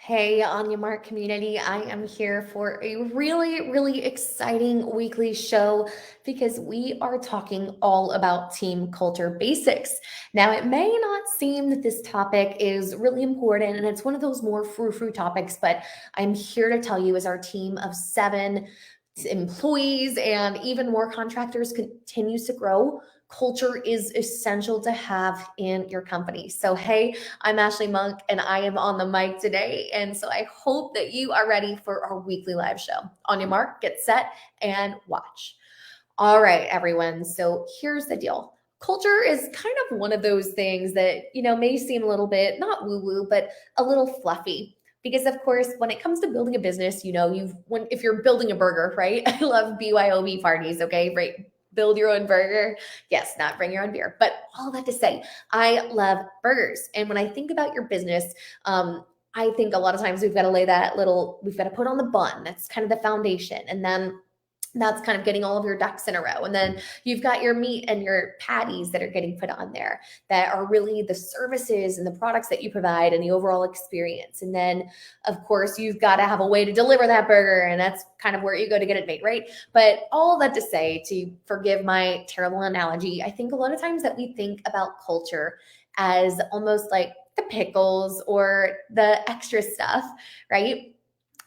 Hey, Onya Mic community, I am here for a really exciting weekly show because we are talking all about team culture basics. Now, it may not seem that this topic is really important and it's one of those more frou-frou topics, but I'm here to tell you as our team of 7 employees and even more contractors continues to grow, culture is essential to have in your company. So, hey, I'm Ashley Monk and I am on the mic today. And so I hope that you are ready for our weekly live show. On your mark, get set, and watch. All right, everyone. So here's the deal. Culture is kind of one of those things that, may seem a little bit not woo woo, but a little fluffy. Because of course, when it comes to building a business, if you're building a burger, right? I love BYOB parties, okay? Right. Build your own burger. Yes, not bring your own beer. But all that to say, I love burgers. And when I think about your business, I think a lot of times we've got to put on the bun. That's kind of the foundation. And then that's kind of getting all of your ducks in a row. And then you've got your meat and your patties that are getting put on there that are really the services and the products that you provide and the overall experience. And then, of course, you've got to have a way to deliver that burger. And that's kind of where you go to get it made, right? But all that to say, to forgive my terrible analogy, I think a lot of times that we think about culture as almost like the pickles or the extra stuff, right?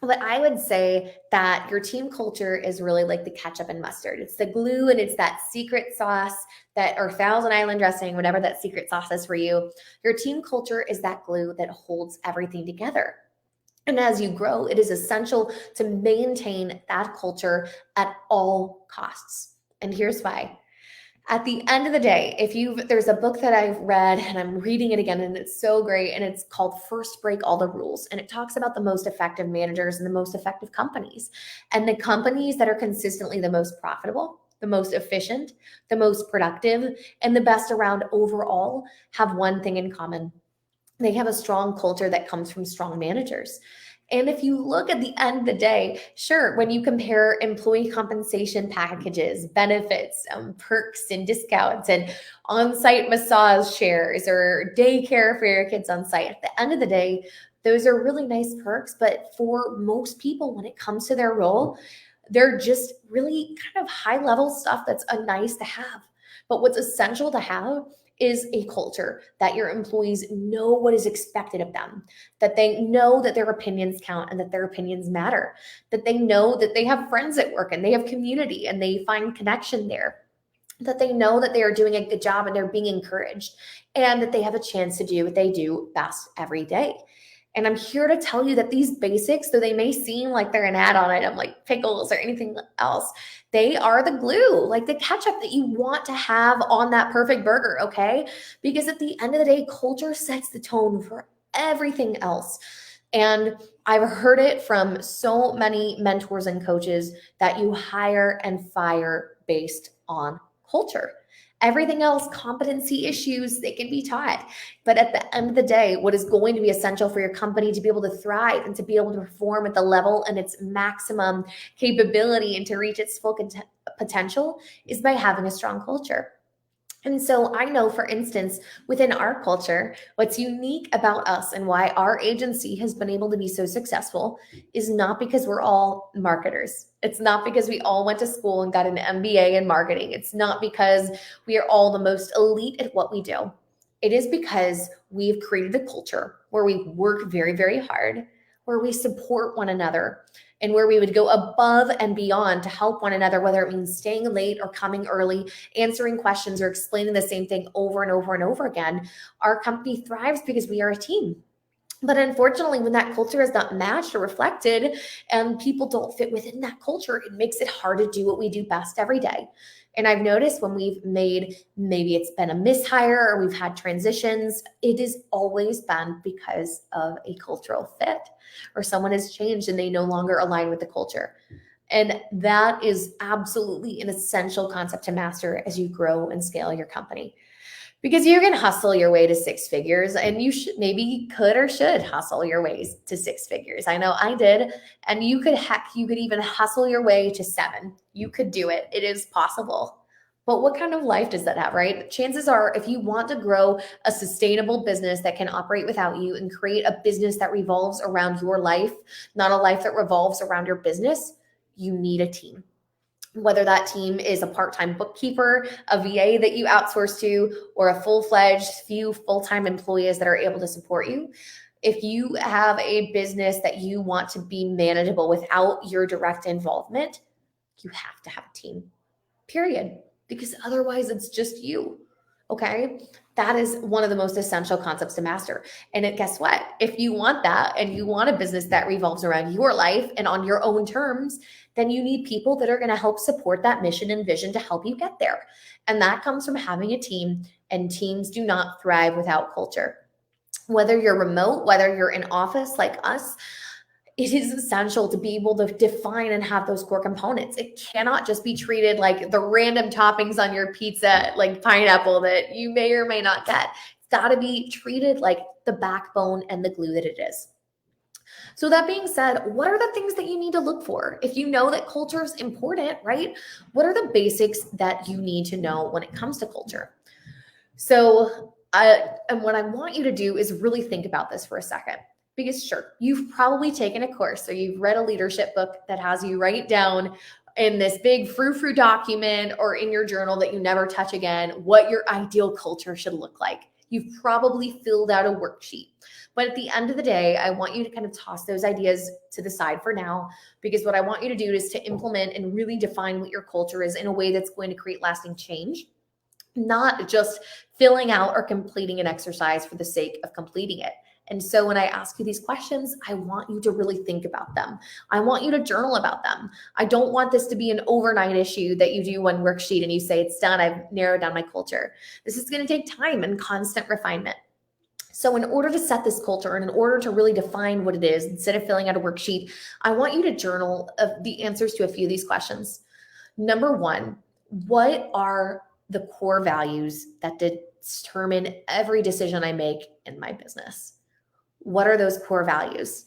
But I would say that your team culture is really like the ketchup and mustard. It's the glue and it's that secret sauce or Thousand Island dressing, whatever that secret sauce is for you. Your team culture is that glue that holds everything together. And as you grow, it is essential to maintain that culture at all costs. And here's why. At the end of the day, there's a book that I've read and I'm reading it again and it's so great and it's called First Break All the Rules, and it talks about the most effective managers and the most effective companies, and the companies that are consistently the most profitable, the most efficient, the most productive, and the best around overall have one thing in common. They have a strong culture that comes from strong managers. And if you look at the end of the day, sure, when you compare employee compensation packages, benefits, perks and discounts, and on-site massage chairs or daycare for your kids on site, at the end of the day, those are really nice perks. But for most people, when it comes to their role, they're just really kind of high-level stuff that's a nice to have. But what's essential to have is a culture that your employees know what is expected of them, that they know that their opinions count and that their opinions matter, that they know that they have friends at work and they have community and they find connection there, that they know that they are doing a good job and they're being encouraged, and that they have a chance to do what they do best every day. And I'm here to tell you that these basics, though they may seem like they're an add-on item like pickles or anything else, they are the glue, like the ketchup that you want to have on that perfect burger, okay? Because at the end of the day, culture sets the tone for everything else. And I've heard it from so many mentors and coaches that you hire and fire based on culture. Everything else, competency issues, they can be taught. But at the end of the day, what is going to be essential for your company to be able to thrive and to be able to perform at the level and its maximum capability and to reach its full potential is by having a strong culture. And so I know, for instance, within our culture, what's unique about us and why our agency has been able to be so successful is not because we're all marketers. It's not because we all went to school and got an MBA in marketing. It's not because we are all the most elite at what we do. It is because we've created a culture where we work very hard, where we support one another, and where we would go above and beyond to help one another, whether it means staying late or coming early, answering questions or explaining the same thing over and over and over again. Our company thrives because we are a team. But unfortunately, when that culture is not matched or reflected and people don't fit within that culture, it makes it hard to do what we do best every day. And I've noticed when we've made, maybe it's been a mishire or we've had transitions, it has always been because of a cultural fit or someone has changed and they no longer align with the culture. And that is absolutely an essential concept to master as you grow and scale your company. Because you can hustle your way to 6 figures, and you could or should hustle your ways to 6 figures. I know I did. And you could even hustle your way to 7. You could do it. It is possible. But what kind of life does that have, right? Chances are, if you want to grow a sustainable business that can operate without you and create a business that revolves around your life, not a life that revolves around your business, you need a team. Whether that team is a part-time bookkeeper, a VA that you outsource to, or a full-fledged few full-time employees that are able to support you. If you have a business that you want to be manageable without your direct involvement, you have to have a team, period. Because otherwise it's just you. Okay. That is one of the most essential concepts to master. And guess what? If you want that and you want a business that revolves around your life and on your own terms, then you need people that are going to help support that mission and vision to help you get there. And that comes from having a team, and teams do not thrive without culture. Whether you're remote, whether you're in office like us, it is essential to be able to define and have those core components. It cannot just be treated like the random toppings on your pizza, like pineapple that you may or may not get. It's got to be treated like the backbone and the glue that it is. So that being said, what are the things that you need to look for? If you know that culture is important, right? What are the basics that you need to know when it comes to culture? So, and what I want you to do is really think about this for a second. Because sure, you've probably taken a course or you've read a leadership book that has you write down in this big frou-frou document or in your journal that you never touch again what your ideal culture should look like. You've probably filled out a worksheet. But at the end of the day, I want you to kind of toss those ideas to the side for now, because what I want you to do is to implement and really define what your culture is in a way that's going to create lasting change, not just filling out or completing an exercise for the sake of completing it. And so when I ask you these questions, I want you to really think about them. I want you to journal about them. I don't want this to be an overnight issue that you do one worksheet and you say, it's done, I've narrowed down my culture. This is going to take time and constant refinement. So in order to set this culture and in order to really define what it is, instead of filling out a worksheet, I want you to journal the answers to a few of these questions. Number one, what are the core values that determine every decision I make in my business? What are those core values?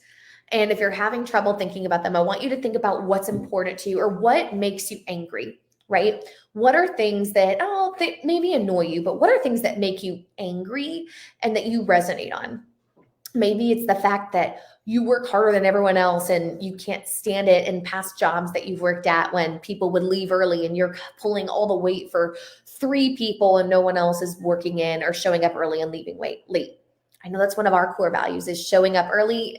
And if you're having trouble thinking about them, I want you to think about what's important to you or what makes you angry, right? What are things that, they maybe annoy you, but what are things that make you angry and that you resonate on? Maybe it's the fact that you work harder than everyone else and you can't stand it in past jobs that you've worked at when people would leave early and you're pulling all the weight for 3 people and no one else is working in or showing up early and leaving late. I know that's one of our core values is showing up early,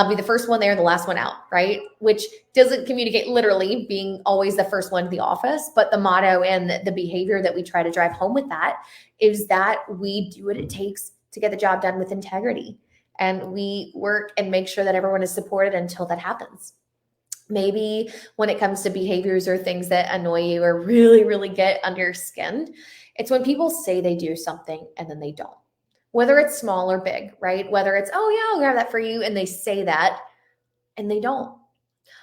be the first one there and the last one out, right? Which doesn't communicate literally being always the first one to the office, but the motto and the behavior that we try to drive home with that is that we do what it takes to get the job done with integrity. And we work and make sure that everyone is supported until that happens. Maybe when it comes to behaviors or things that annoy you or really, really get under your skin, it's when people say they do something and then they don't. Whether it's small or big, right? Whether it's, oh yeah, I'll grab that for you, and they say that and they don't.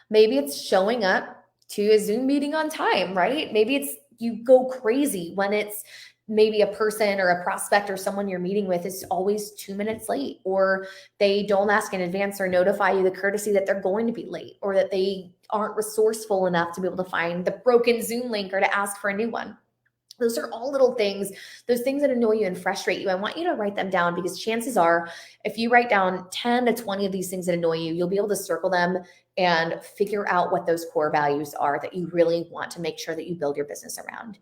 Maybe it's showing up to a Zoom meeting on time, right? Maybe it's you go crazy when it's maybe a person or a prospect or someone you're meeting with is always 2 minutes late, or they don't ask in advance or notify you the courtesy that they're going to be late, or that they aren't resourceful enough to be able to find the broken Zoom link or to ask for a new one. Those are all little things, those things that annoy you and frustrate you. I want you to write them down, because chances are if you write down 10 to 20 of these things that annoy you, you'll be able to circle them and figure out what those core values are that you really want to make sure that you build your business around,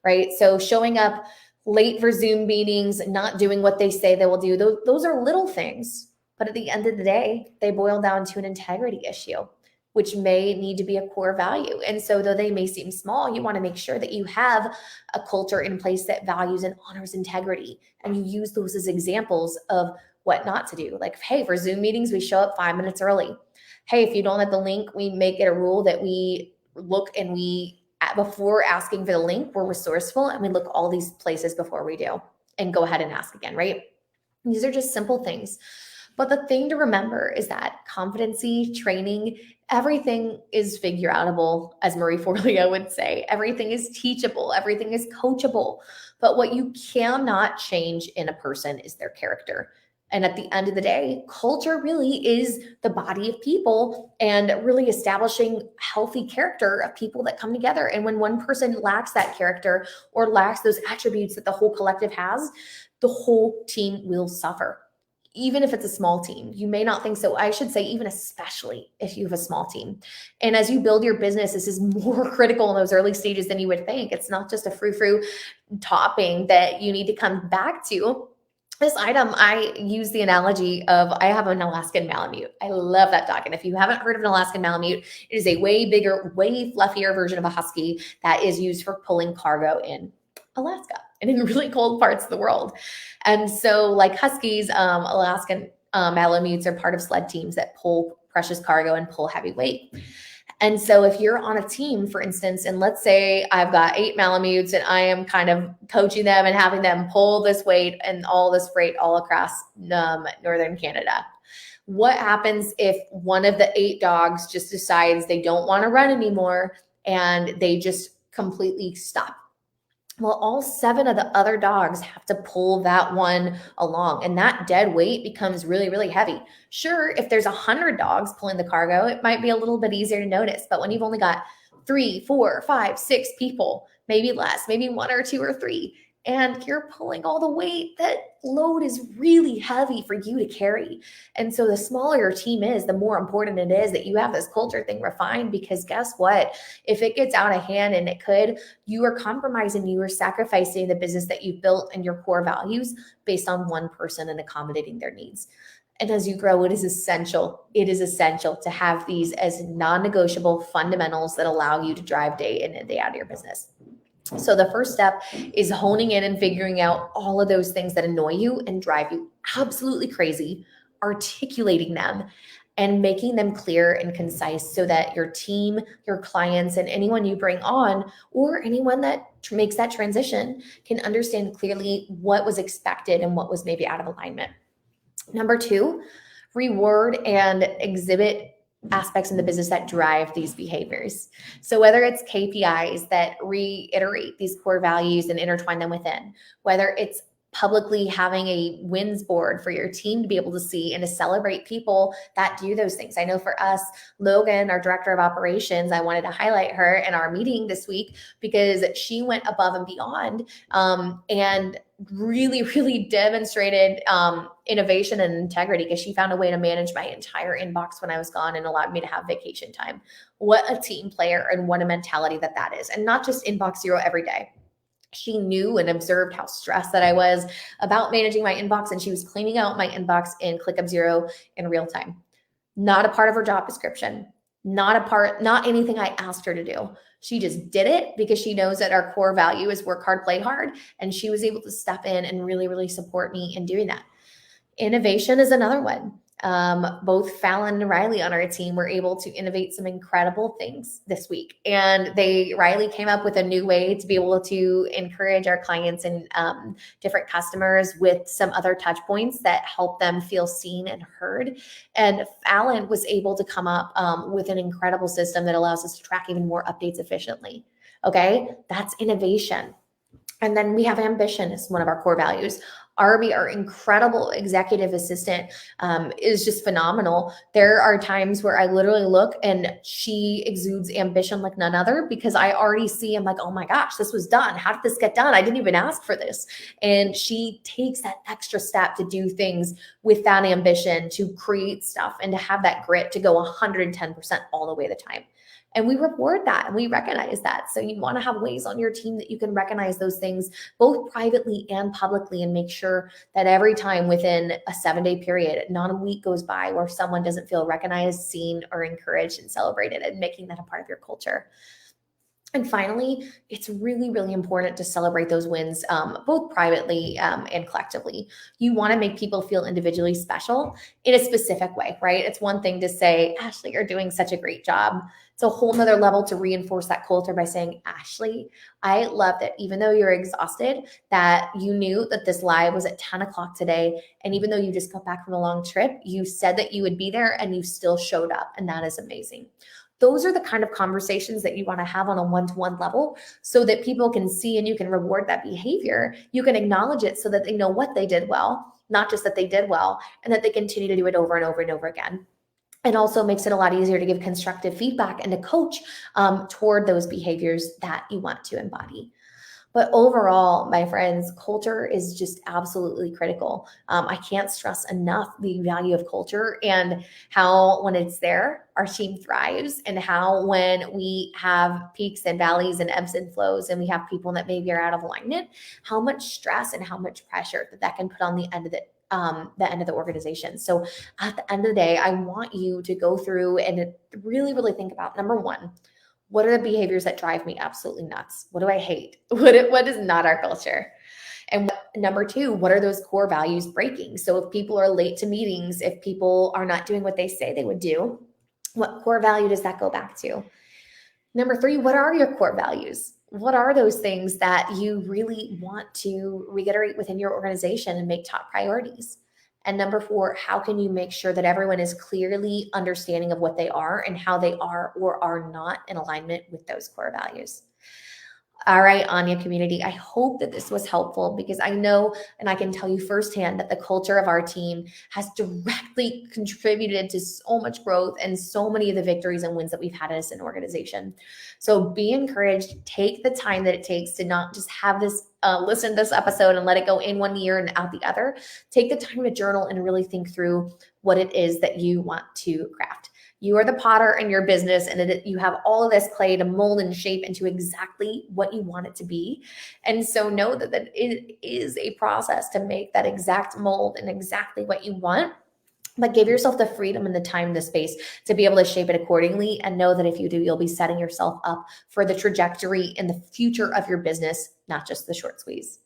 right? So showing up late for Zoom meetings, not doing what they say they will do, those are little things. But at the end of the day, they boil down to an integrity issue, which may need to be a core value. And so though they may seem small, you want to make sure that you have a culture in place that values and honors integrity. And you use those as examples of what not to do. Like, hey, for Zoom meetings, we show up 5 minutes early. Hey, if you don't have the link, we make it a rule that we look and before asking for the link, we're resourceful and we look all these places before we do and go ahead and ask again, right? These are just simple things. But the thing to remember is that competency, training, everything is figure outable, as Marie Forleo would say. Everything is teachable. Everything is coachable. But what you cannot change in a person is their character. And at the end of the day, culture really is the body of people and really establishing healthy character of people that come together. And when one person lacks that character or lacks those attributes that the whole collective has, the whole team will suffer. Even if it's a small team, you may not think so. I should say, even especially if you have a small team. And as you build your business, this is more critical in those early stages than you would think. It's not just a frou-frou topping that you need to come back to. This item, I use the analogy of I have an Alaskan Malamute. I love that dog. And if you haven't heard of an Alaskan Malamute, it is a way bigger, way fluffier version of a husky that is used for pulling cargo in Alaska and in really cold parts of the world. And so like huskies, Alaskan Malamutes are part of sled teams that pull precious cargo and pull heavy weight. And so if you're on a team, for instance, and let's say I've got 8 Malamutes and I am kind of coaching them and having them pull this weight and all this freight all across northern Canada. What happens if one of the 8 dogs just decides they don't want to run anymore and they just completely stop? Well, all 7 of the other dogs have to pull that one along, and that dead weight becomes really, really heavy. Sure, if there's 100 dogs pulling the cargo, it might be a little bit easier to notice, but when you've only got 3, 4, 5, 6 people, maybe less, maybe 1 or 2 or 3, and you're pulling all the weight, that load is really heavy for you to carry. And so the smaller your team is, the more important it is that you have this culture thing refined, because guess what? If it gets out of hand, and it could, you are compromising, you are sacrificing the business that you've built and your core values based on one person and accommodating their needs. And as you grow, it is essential to have these as non-negotiable fundamentals that allow you to drive day in and day out of your business. So the first step is honing in and figuring out all of those things that annoy you and drive you absolutely crazy, articulating them and making them clear and concise so that your team, your clients, and anyone you bring on, or anyone that makes that transition, can understand clearly what was expected and what was maybe out of alignment. Number 2, reward and exhibit aspects in the business that drive these behaviors. So whether it's KPIs that reiterate these core values and intertwine them within, whether it's publicly having a wins board for your team to be able to see and to celebrate people that do those things. I know for us, Logan, our director of operations, I wanted to highlight her in our meeting this week because she went above and beyond and really, really demonstrated innovation and integrity, because she found a way to manage my entire inbox when I was gone and allowed me to have vacation time. What a team player and what a mentality that is. And not just inbox zero every day. She knew and observed how stressed that I was about managing my inbox, and she was cleaning out my inbox in ClickUp Zero in real time. Not a part of her job description, not anything I asked her to do. She just did it because she knows that our core value is work hard, play hard, and she was able to step in and really, really support me in doing that. Innovation is another one. Both Fallon and Riley on our team were able to innovate some incredible things this week. And Riley came up with a new way to be able to encourage our clients and different customers with some other touch points that help them feel seen and heard. And Fallon was able to come up with an incredible system that allows us to track even more updates efficiently. Okay, that's innovation. And then we have ambition as one of our core values. Arby, our incredible executive assistant, is just phenomenal. There are times where I literally look and she exudes ambition like none other, because I already see, I'm like, oh my gosh, this was done. How did this get done? I didn't even ask for this. And she takes that extra step to do things with that ambition, to create stuff and to have that grit to go 110% all the way the time. And we reward that and we recognize that. So you want to have ways on your team that you can recognize those things both privately and publicly, and make sure that every time within a 7-day period, not a week goes by where someone doesn't feel recognized, seen, or encouraged and celebrated, and making that a part of your culture. And finally, it's really, really important to celebrate those wins, both privately and collectively. You want to make people feel individually special in a specific way, right? It's one thing to say, Ashley, you're doing such a great job. It's a whole nother level to reinforce that culture by saying, Ashley, I love that even though you're exhausted, that you knew that this live was at 10 o'clock today. And even though you just got back from a long trip, you said that you would be there and you still showed up. And that is amazing. Those are the kind of conversations that you want to have on a one-to-one level so that people can see and you can reward that behavior. You can acknowledge it so that they know what they did well, not just that they did well, and that they continue to do it over and over and over again. It also makes it a lot easier to give constructive feedback and to coach toward those behaviors that you want to embody. But overall, my friends, culture is just absolutely critical. I can't stress enough the value of culture and how, when it's there, our team thrives, and how, when we have peaks and valleys and ebbs and flows, and we have people that maybe are out of alignment, how much stress and how much pressure that can put on the end of the organization. So at the end of the day, I want you to go through and really, really think about, number one, what are the behaviors that drive me absolutely nuts? What do I hate? What is not our culture? And number two, what are those core values breaking? So if people are late to meetings, if people are not doing what they say they would do, what core value does that go back to? Number three, what are your core values? What are those things that you really want to reiterate within your organization and make top priorities? And number four, how can you make sure that everyone is clearly understanding of what they are and how they are or are not in alignment with those core values? All right, Onya community, I hope that this was helpful, because I know, and I can tell you firsthand, that the culture of our team has directly contributed to so much growth and so many of the victories and wins that we've had as an organization. So be encouraged. Take the time that it takes to not just have this, listen to this episode and let it go in one ear and out the other. Take the time to journal and really think through what it is that you want to craft. You are the potter in your business, and you have all of this clay to mold and shape into exactly what you want it to be. And so know that it is a process to make that exact mold and exactly what you want. But give yourself the freedom and the time and the space to be able to shape it accordingly. And know that if you do, you'll be setting yourself up for the trajectory and the future of your business, not just the short squeeze.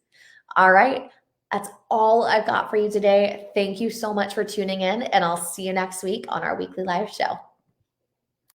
All right. That's all I've got for you today. Thank you so much for tuning in, and I'll see you next week on our weekly live show.